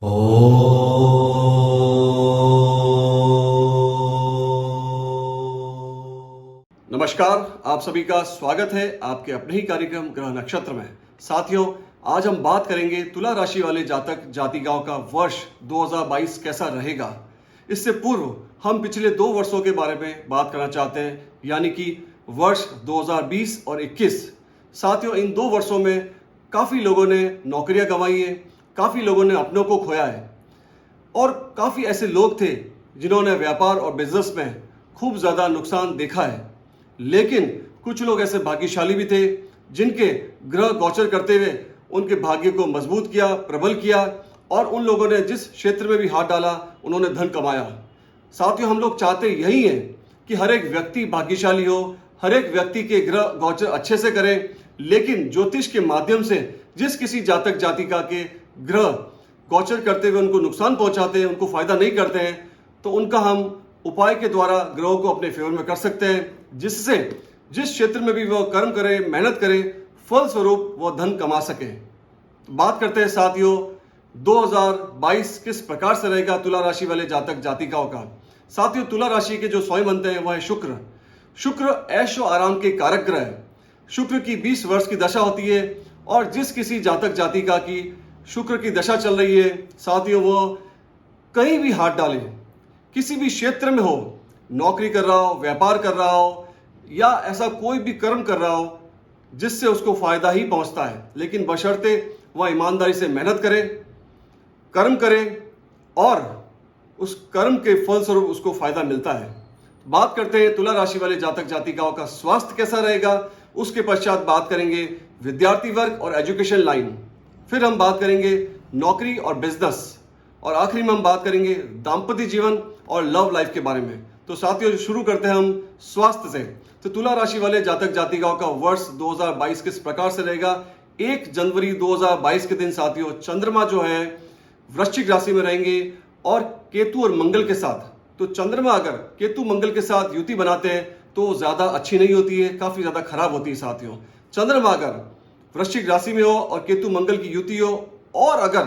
नमस्कार, आप सभी का स्वागत है आपके अपने ही कार्यक्रम ग्रह नक्षत्र में। साथियों, आज हम बात करेंगे तुला राशि वाले जातक जातिकाओं का वर्ष 2022 कैसा रहेगा। इससे पूर्व हम पिछले 2 वर्षों के बारे में बात करना चाहते हैं, यानी कि वर्ष 2020 और 21। साथियों, इन 2 वर्षों में काफ़ी लोगों ने नौकरियां गंवाई है, काफ़ी लोगों ने अपनों को खोया है और काफ़ी ऐसे लोग थे जिन्होंने व्यापार और बिजनेस में खूब ज़्यादा नुकसान देखा है। लेकिन कुछ लोग ऐसे भाग्यशाली भी थे जिनके ग्रह गोचर करते हुए उनके भाग्य को मजबूत किया, प्रबल किया, और उन लोगों ने जिस क्षेत्र में भी हाथ डाला उन्होंने धन कमाया। साथियों, हम लोग चाहते यही हैं कि हर एक व्यक्ति भाग्यशाली हो, हर एक व्यक्ति के ग्रह गोचर अच्छे से करे। लेकिन ज्योतिष के माध्यम से जिस किसी जातक जातिका के ग्रह गोचर करते हुए उनको नुकसान पहुंचाते हैं, उनको फायदा नहीं करते हैं, तो उनका हम उपाय के द्वारा ग्रहों को अपने फेवर में कर सकते हैं, जिससे जिस क्षेत्र में भी वह कर्म करे, मेहनत करे, फल स्वरूप वह धन कमा सके। तो बात करते हैं साथियों, 2022 किस प्रकार से रहेगा तुला राशि वाले जातक जातिकाओं का। साथियों, तुला राशि के जो स्वयं बनते हैं वह है शुक्र। शुक्र ऐशो आराम के कारक ग्रह है। शुक्र की 20 वर्ष की दशा होती है और जिस किसी जातक जातिका की शुक्र की दशा चल रही है, साथियों, वो कहीं भी हाथ डाले, किसी भी क्षेत्र में हो, नौकरी कर रहा हो, व्यापार कर रहा हो या ऐसा कोई भी कर्म कर रहा हो जिससे उसको फायदा ही पहुंचता है, लेकिन बशर्ते वह ईमानदारी से मेहनत करे, कर्म करे और उस कर्म के फलस्वरूप उसको फायदा मिलता है। बात करते हैं तुला राशि वाले जातक जातिकाओं का स्वास्थ्य कैसा रहेगा। उसके पश्चात बात करेंगे विद्यार्थी वर्ग और एजुकेशन लाइन, फिर हम बात करेंगे नौकरी और बिजनेस, और आखिरी में हम बात करेंगे दाम्पत्य जीवन और लव लाइफ के बारे में। तो साथियों, शुरू करते हैं हम स्वास्थ्य से। तो तुला राशि वाले जातक जातिकाओं का वर्ष 2022 किस प्रकार से रहेगा। 1 जनवरी 2022 के दिन साथियों, चंद्रमा जो है वृश्चिक राशि में रहेंगे और केतु और मंगल के साथ। तो चंद्रमा अगर केतु मंगल के साथ युति बनाते हैं तो ज्यादा अच्छी नहीं होती है, काफी ज्यादा खराब होती है। साथियों, चंद्रमा अगर वृश्चिक राशि में हो और केतु मंगल की युति हो, और अगर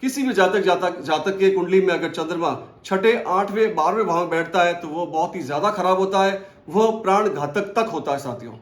किसी भी जातक के कुंडली में अगर चंद्रमा 6ठे, 8वें, 12वें भाव में बैठता है तो वो बहुत ही ज्यादा खराब होता है, वह प्राण घातक तक होता है। साथियों,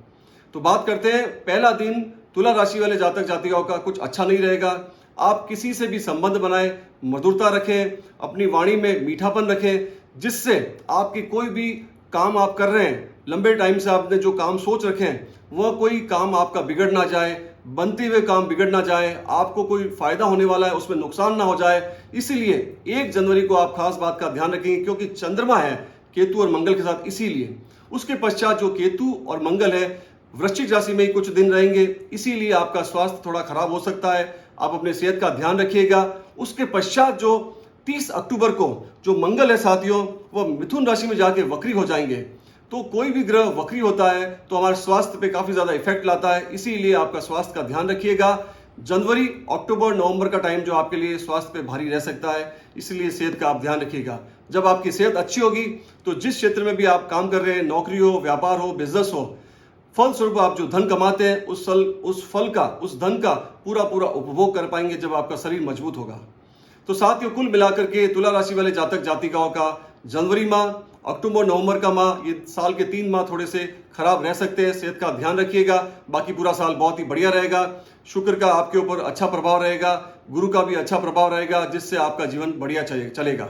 तो बात करते हैं पहला दिन तुला राशि वाले जातक जातिकाओं का कुछ अच्छा नहीं रहेगा। आप किसी से भी संबंध बनाए, मधुरता रखें, अपनी वाणी में मीठापन रखें, जिससे आपकी कोई भी काम आप कर रहे हैं, लंबे टाइम से आपने जो काम सोच रखे हैं वह कोई काम आपका बिगड़ ना जाए, बनते हुए काम बिगड़ ना जाए, आपको कोई फायदा होने वाला है उसमें नुकसान ना हो जाए। इसीलिए 1 जनवरी को आप खास बात का ध्यान रखेंगे, क्योंकि चंद्रमा है केतु और मंगल के साथ। इसीलिए उसके पश्चात जो केतु और मंगल है वृश्चिक राशि में ही कुछ दिन रहेंगे, इसीलिए आपका स्वास्थ्य थोड़ा खराब हो सकता है। आप अपने सेहत का ध्यान रखिएगा। उसके पश्चात जो 30 अक्टूबर को जो मंगल है साथियों, वह मिथुन राशि में जाके वक्री हो जाएंगे। तो कोई भी ग्रह वक्री होता है तो हमारे स्वास्थ्य पे काफी ज्यादा इफेक्ट लाता है, इसीलिए आपका स्वास्थ्य का ध्यान रखिएगा। जनवरी, अक्टूबर, नवंबर का टाइम जो आपके लिए स्वास्थ्य पे भारी रह सकता है, इसलिए सेहत का आप ध्यान रखिएगा। जब आपकी सेहत अच्छी होगी तो जिस क्षेत्र में भी आप काम कर रहे हैं, नौकरी हो, व्यापार हो, बिजनेस हो, फलस्वरूप आप जो धन कमाते हैं उस धन का पूरा उपभोग कर पाएंगे जब आपका शरीर मजबूत होगा। तो साथियों, कुल मिलाकर के तुला राशि वाले जातक जातिकाओं का जनवरी माह, अक्टूबर, नवंबर का माह, ये साल के 3 माह थोड़े से खराब रह सकते हैं। सेहत का ध्यान रखिएगा, बाकी पूरा साल बहुत ही बढ़िया रहेगा। शुक्र का आपके ऊपर अच्छा प्रभाव रहेगा, गुरु का भी अच्छा प्रभाव रहेगा, जिससे आपका जीवन बढ़िया चलेगा।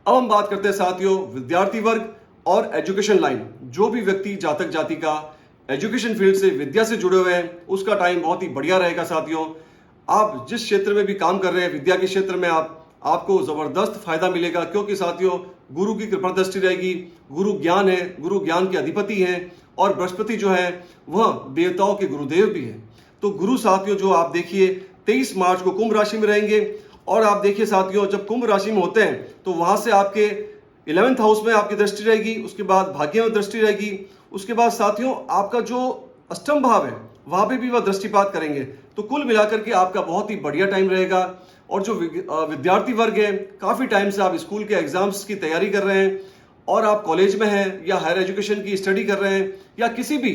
अब हम बात करते हैं साथियों विद्यार्थी वर्ग और एजुकेशन लाइन। जो भी व्यक्ति जातक जातिका एजुकेशन फील्ड से, विद्या से जुड़े हुए हैं, उसका टाइम बहुत ही बढ़िया रहेगा। साथियों, आप जिस क्षेत्र में भी काम कर रहे हैं, विद्या के क्षेत्र में आपको जबरदस्त फायदा मिलेगा, क्योंकि साथियों गुरु की कृपा दृष्टि रहेगी। गुरु ज्ञान है, गुरु ज्ञान के अधिपति हैं, और बृहस्पति जो है वह देवताओं के गुरुदेव भी है। तो गुरु साथियों जो आप देखिए 23 मार्च को कुंभ राशि में रहेंगे, और आप देखिए साथियों जब कुंभ राशि में होते हैं तो वहां से आपके 11th हाउस में आपकी दृष्टि रहेगी, उसके बाद भाग्य में दृष्टि रहेगी, उसके बाद साथियों आपका जो अष्टम भाव है वहां पे भी वह दृष्टिपात करेंगे। तो कुल मिलाकर के आपका बहुत ही बढ़िया टाइम रहेगा। और जो विद्यार्थी वर्ग है, काफी टाइम से आप स्कूल के एग्जाम्स की तैयारी कर रहे हैं, और आप कॉलेज में हैं या हायर एजुकेशन की स्टडी कर रहे हैं, या किसी भी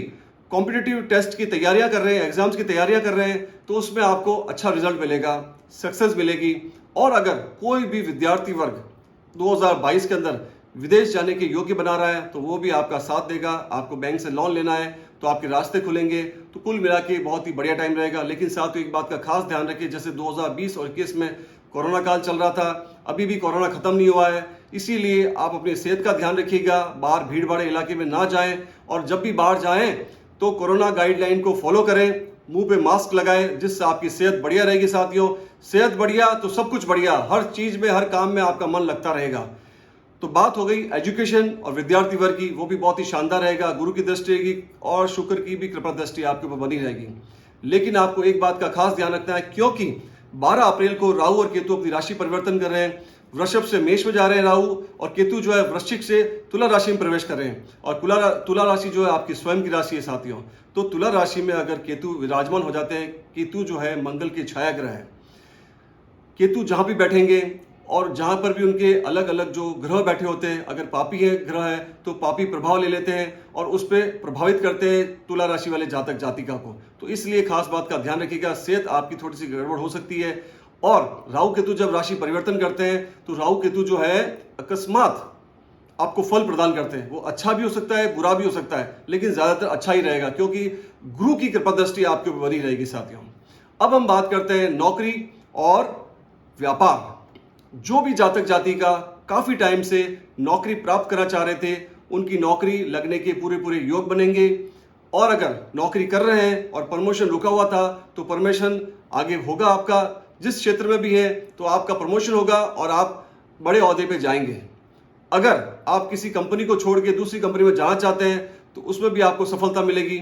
कॉम्पिटिटिव टेस्ट की तैयारियां कर रहे हैं, एग्जाम्स की तैयारियां कर रहे हैं, तो उसमें आपको अच्छा रिजल्ट मिलेगा। सक्सेस मिलेगी। और अगर कोई भी विद्यार्थी वर्ग 2022 के अंदर विदेश जाने के योग्य बना रहा है तो वो भी आपका साथ देगा। आपको बैंक से लोन लेना है तो आपके रास्ते खुलेंगे। तो कुल मिला के बहुत ही बढ़िया टाइम रहेगा। लेकिन साथ ही एक बात का खास ध्यान रखिए, जैसे 2020 और 21 में कोरोना काल चल रहा था, अभी भी कोरोना खत्म नहीं हुआ है, इसीलिए आप अपनी सेहत का ध्यान रखिएगा। बाहर भीड़ भाड़ इलाके में ना जाएं और जब भी बाहर जाएं तो कोरोना गाइडलाइन को फॉलो करें, मुंह पे मास्क लगाएं, जिससे आपकी सेहत बढ़िया रहेगी। साथियों, सेहत बढ़िया तो सब कुछ बढ़िया, हर चीज में हर काम में आपका मन लगता रहेगा। तो बात हो गई एजुकेशन और विद्यार्थी वर्ग की, वो भी बहुत ही शानदार रहेगा। गुरु की दृष्टि रहेगी और शुक्र की भी कृपा दृष्टि आपके ऊपर बनी रहेगी। लेकिन आपको एक बात का खास ध्यान रखना है, क्योंकि 12 अप्रैल को राहु और केतु अपनी राशि परिवर्तन कर रहे हैं। वृषभ से मेष में जा रहे हैं राहु, और केतु जो है वृश्चिक से तुला राशि में प्रवेश कर रहे हैं। और तुला राशि जो है आपकी स्वयं की राशि है साथियों। तो तुला राशि में अगर केतु विराजमान हो जाते हैं, केतु जो है मंगल की छाया ग्रह है, केतु जहां भी बैठेंगे और जहां पर भी उनके अलग अलग जो ग्रह बैठे होते हैं, अगर पापी है ग्रह है तो पापी प्रभाव ले लेते हैं और उस पर प्रभावित करते हैं तुला राशि वाले जातक जातिका को। तो इसलिए खास बात का ध्यान रखिएगा, सेहत आपकी थोड़ी सी गड़बड़ हो सकती है। और राहु केतु जब राशि परिवर्तन करते हैं तो राहु केतु जो है अकस्मात आपको फल प्रदान करते हैं। वो अच्छा भी हो सकता है, बुरा भी हो सकता है, लेकिन ज्यादातर अच्छा ही रहेगा, क्योंकि गुरु की कृपा दृष्टि आपके ऊपर बनी रहेगी साथियों। अब हम बात करते हैं नौकरी और व्यापार। जो भी जातक जाति का काफी टाइम से नौकरी प्राप्त करना चाह रहे थे, उनकी नौकरी लगने के पूरे पूरे योग बनेंगे। और अगर नौकरी कर रहे हैं और प्रमोशन रुका हुआ था तो प्रमोशन आगे होगा आपका। जिस क्षेत्र में भी है तो आपका प्रमोशन होगा और आप बड़े ओहदे पे जाएंगे। अगर आप किसी कंपनी को छोड़ के दूसरी कंपनी में जाना चाहते हैं तो उसमें भी आपको सफलता मिलेगी।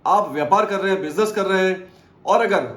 आप व्यापार कर रहे हैं, बिजनेस कर रहे हैं, और अगर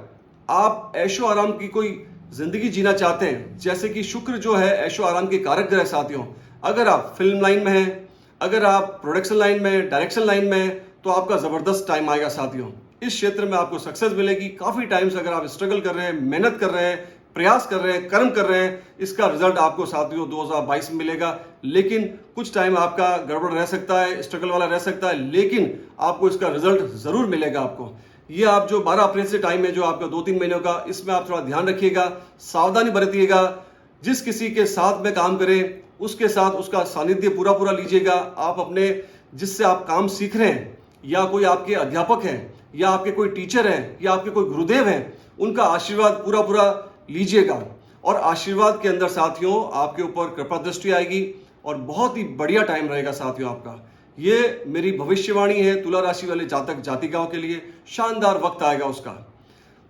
आप ऐशो आराम की कोई जिंदगी जीना चाहते हैं, जैसे कि शुक्र जो है ऐशो आराम के कारक ग्रह साथियों, अगर आप फिल्म लाइन में हैं, अगर आप प्रोडक्शन लाइन में, डायरेक्शन लाइन में हैं, तो आपका जबरदस्त टाइम आएगा साथियों। इस क्षेत्र में आपको सक्सेस मिलेगी। काफी टाइम से अगर आप स्ट्रगल कर रहे हैं, मेहनत कर रहे हैं, प्रयास कर रहे हैं, कर्म कर रहे हैं, इसका रिजल्ट आपको साथियों 2022 में मिलेगा। लेकिन कुछ टाइम आपका गड़बड़ रह सकता है, स्ट्रगल वाला रह सकता है, लेकिन आपको इसका रिजल्ट जरूर मिलेगा। आपको ये आप जो 12 अप्रैल से टाइम है जो आपका 2-3 महीनों का, इसमें आप थोड़ा ध्यान रखिएगा, सावधानी बरतिएगा। जिस किसी के साथ में काम करें उसके साथ उसका सानिध्य पूरा पूरा लीजिएगा। आप अपने जिससे आप काम सीख रहे हैं, या कोई आपके अध्यापक हैं, या आपके कोई टीचर हैं, या आपके कोई गुरुदेव हैं, उनका आशीर्वाद पूरा पूरा लीजिएगा। और आशीर्वाद के अंदर साथियों आपके ऊपर कृपा दृष्टि आएगी और बहुत ही बढ़िया टाइम रहेगा साथियों आपका। ये मेरी भविष्यवाणी है तुला राशि वाले जातक जातिकाओं के लिए, शानदार वक्त आएगा उसका।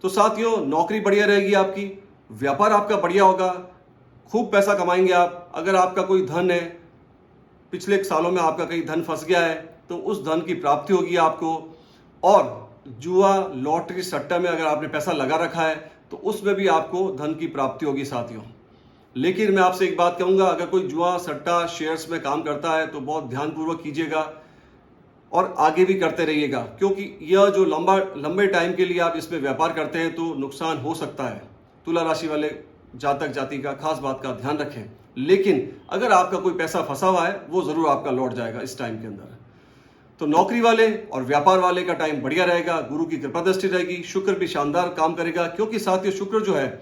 तो साथियों, नौकरी बढ़िया रहेगी आपकी, व्यापार आपका बढ़िया होगा, खूब पैसा कमाएंगे आप। अगर आपका कोई धन है, पिछले सालों में आपका कहीं धन फंस गया है तो उस धन की प्राप्ति होगी आपको। और जुआ, लॉटरी, सट्टा में अगर आपने पैसा लगा रखा है तो उसमें भी आपको धन की प्राप्ति होगी साथियों। लेकिन मैं आपसे एक बात कहूंगा, अगर कोई जुआ, सट्टा, शेयर्स में काम करता है तो बहुत ध्यानपूर्वक कीजिएगा और आगे भी करते रहिएगा, क्योंकि यह जो लंबे टाइम के लिए आप इसमें व्यापार करते हैं तो नुकसान हो सकता है। तुला राशि वाले जातक जाति का खास बात का ध्यान रखें। लेकिन अगर आपका कोई पैसा फंसा हुआ है वो जरूर आपका लौट जाएगा इस टाइम के अंदर। तो नौकरी वाले और व्यापार वाले का टाइम बढ़िया रहेगा, गुरु की कृपा दृष्टि रहेगी, शुक्र भी शानदार काम करेगा, क्योंकि साथियों शुक्र जो है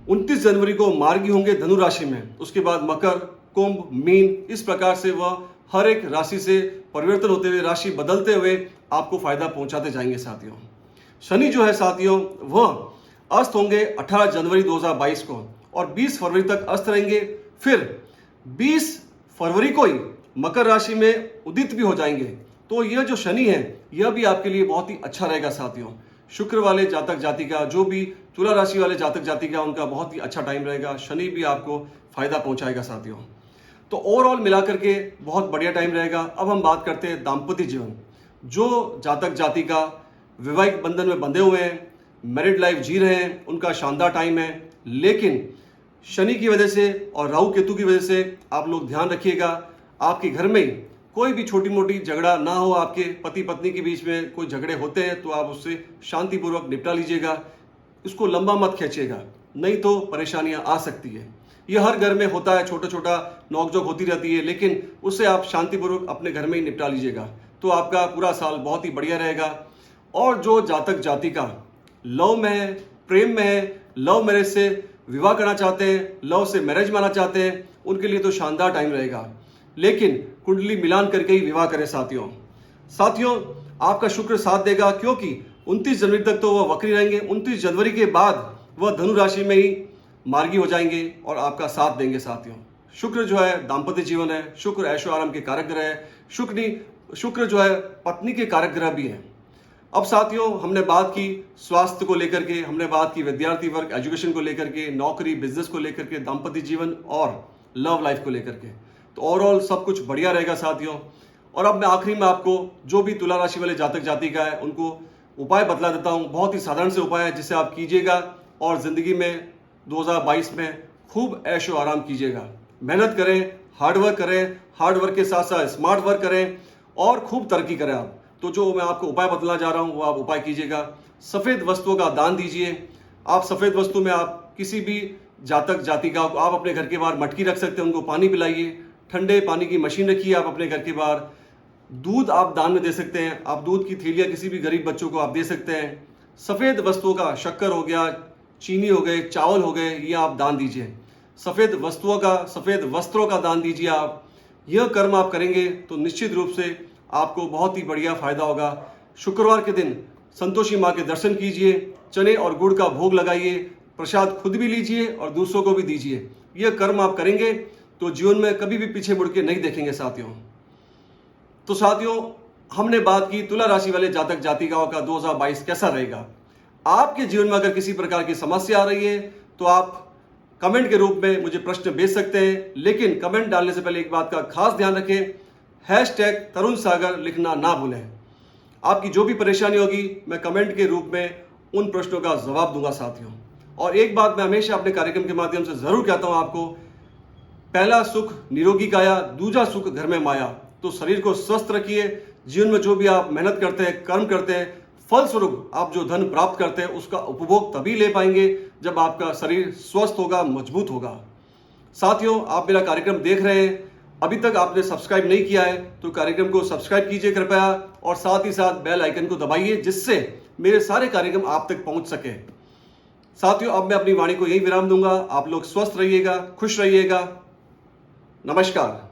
29 जनवरी को मार्गी होंगे धनु राशि में, उसके बाद मकर, कुंभ, मीन, इस प्रकार से वह हर एक राशि से परिवर्तन होते हुए, राशि बदलते हुए आपको फायदा पहुंचाते जाएंगे साथियों। शनि जो है साथियों वह अस्त होंगे 18 जनवरी 2022 को और 20 फरवरी तक अस्त रहेंगे। फिर 20 फरवरी को ही मकर राशि में उदित भी हो जाएंगे। तो यह जो शनि है यह भी आपके लिए बहुत ही अच्छा रहेगा साथियों। शुक्र वाले जातक जातिका, जो भी तुला राशि वाले जातक जातिका, उनका बहुत ही अच्छा टाइम रहेगा। शनि भी आपको फायदा पहुंचाएगा साथियों। तो ओवरऑल मिलाकर के बहुत बढ़िया टाइम रहेगा। अब हम बात करते हैं दाम्पत्य जीवन। जो जातक जातिका वैवाहिक बंधन में बंधे हुए हैं, मैरिड लाइफ जी रहे हैं, उनका शानदार टाइम है। लेकिन शनि की वजह से और राहु केतु की वजह से आप लोग ध्यान रखिएगा, आपके घर में कोई भी छोटी मोटी झगड़ा ना हो। आपके पति पत्नी के बीच में कोई झगड़े होते हैं तो आप उससे शांतिपूर्वक निपटा लीजिएगा, इसको लंबा मत खींचिएगा, नहीं तो परेशानियां आ सकती है। यह हर घर में होता है, छोटा छोटा नोकझोंक होती रहती है, लेकिन उससे आप शांतिपूर्वक अपने घर में ही निपटा लीजिएगा तो आपका पूरा साल बहुत ही बढ़िया रहेगा। और जो जातक जातिका लव में है प्रेम में है, लव मैरिज से विवाह करना चाहते हैं, लव से मैरिज में आना चाहते हैं, उनके लिए तो शानदार टाइम रहेगा। लेकिन कुंडली मिलान करके ही विवाह करें साथियों। साथियों, आपका शुक्र साथ देगा क्योंकि 29 जनवरी तक तो वह वक्री रहेंगे। 29 जनवरी के बाद वह धनु राशि में ही मार्गी हो जाएंगे और आपका साथ देंगे साथियों। शुक्र जो है दाम्पत्य जीवन है, शुक्र ऐशो आराम के कारक ग्रह है, शुक्र जो है पत्नी के कारक ग्रह भी है। अब साथियों, हमने बात की स्वास्थ्य को लेकर के, हमने बात की विद्यार्थी वर्ग एजुकेशन को लेकर के, नौकरी बिजनेस को लेकर के, दाम्पत्य जीवन और लव लाइफ को लेकर के। तो ओवरऑल सब कुछ बढ़िया रहेगा साथियों। और अब मैं आखिरी में आपको जो भी तुला राशि वाले जातक जातिका है उनको उपाय बतला देता हूं। बहुत ही साधारण से उपाय है जिसे आप कीजिएगा और जिंदगी में 2022 में खूब ऐशो आराम कीजिएगा। मेहनत करें, हार्डवर्क करें, हार्डवर्क के साथ साथ स्मार्ट वर्क करें और खूब तरक्की करें आप। तो जो मैं आपको उपाय बतलाना जा रहा हूं वो आप उपाय कीजिएगा। सफेद वस्तुओं का दान दीजिए। आप सफेद वस्तु में आप किसी भी जातक जातिका को आप अपने घर के बाहर मटकी रख सकते हैं, उनको पानी पिलाइए। ठंडे पानी की मशीन रखिए आप अपने घर के बाहर। दूध आप दान में दे सकते हैं, आप दूध की थैलियां किसी भी गरीब बच्चों को आप दे सकते हैं। सफेद वस्तुओं का, शक्कर हो गया, चीनी हो गए, चावल हो गए, ये आप दान दीजिए। सफेद वस्तुओं का, सफेद वस्त्रों का दान दीजिए आप। यह कर्म आप करेंगे तो निश्चित रूप से आपको बहुत ही बढ़िया फायदा होगा। शुक्रवार के दिन संतोषी माँ के दर्शन कीजिए, चने और गुड़ का भोग लगाइए, प्रसाद खुद भी लीजिए और दूसरों को भी दीजिए। यह कर्म आप करेंगे तो जीवन में कभी भी पीछे मुड़ के नहीं देखेंगे साथियों। तो साथियों, हमने बात की तुला राशि वाले जातक जातिकाओं का 2022 कैसा रहेगा। आपके जीवन में अगर किसी प्रकार की समस्या आ रही है तो आप कमेंट के रूप में मुझे प्रश्न भेज सकते हैं, लेकिन कमेंट डालने से पहले एक बात का खास ध्यान रखें, #तरुण सागर लिखना ना भूलें। आपकी जो भी परेशानी होगी मैं कमेंट के रूप में उन प्रश्नों का जवाब दूंगा साथियों। और एक बात मैं हमेशा अपने कार्यक्रम के माध्यम से जरूर कहता हूं आपको, पहला सुख निरोगी काया, दूसरा सुख घर में माया। तो शरीर को स्वस्थ रखिए। जीवन में जो भी आप मेहनत करते हैं, कर्म करते हैं, फलस्वरूप आप जो धन प्राप्त करते हैं उसका उपभोग तभी ले पाएंगे जब आपका शरीर स्वस्थ होगा, मजबूत होगा। साथियों, आप मेरा कार्यक्रम देख रहे हैं, अभी तक आपने सब्सक्राइब नहीं किया है तो कार्यक्रम को सब्सक्राइब कीजिए कृपया, और साथ ही साथ बेल आइकन को दबाइए जिससे मेरे सारे कार्यक्रम आप तक पहुंच सके। साथियों, अब मैं अपनी वाणी को यही विराम दूंगा। आप लोग स्वस्थ रहिएगा, खुश रहिएगा। नमस्कार।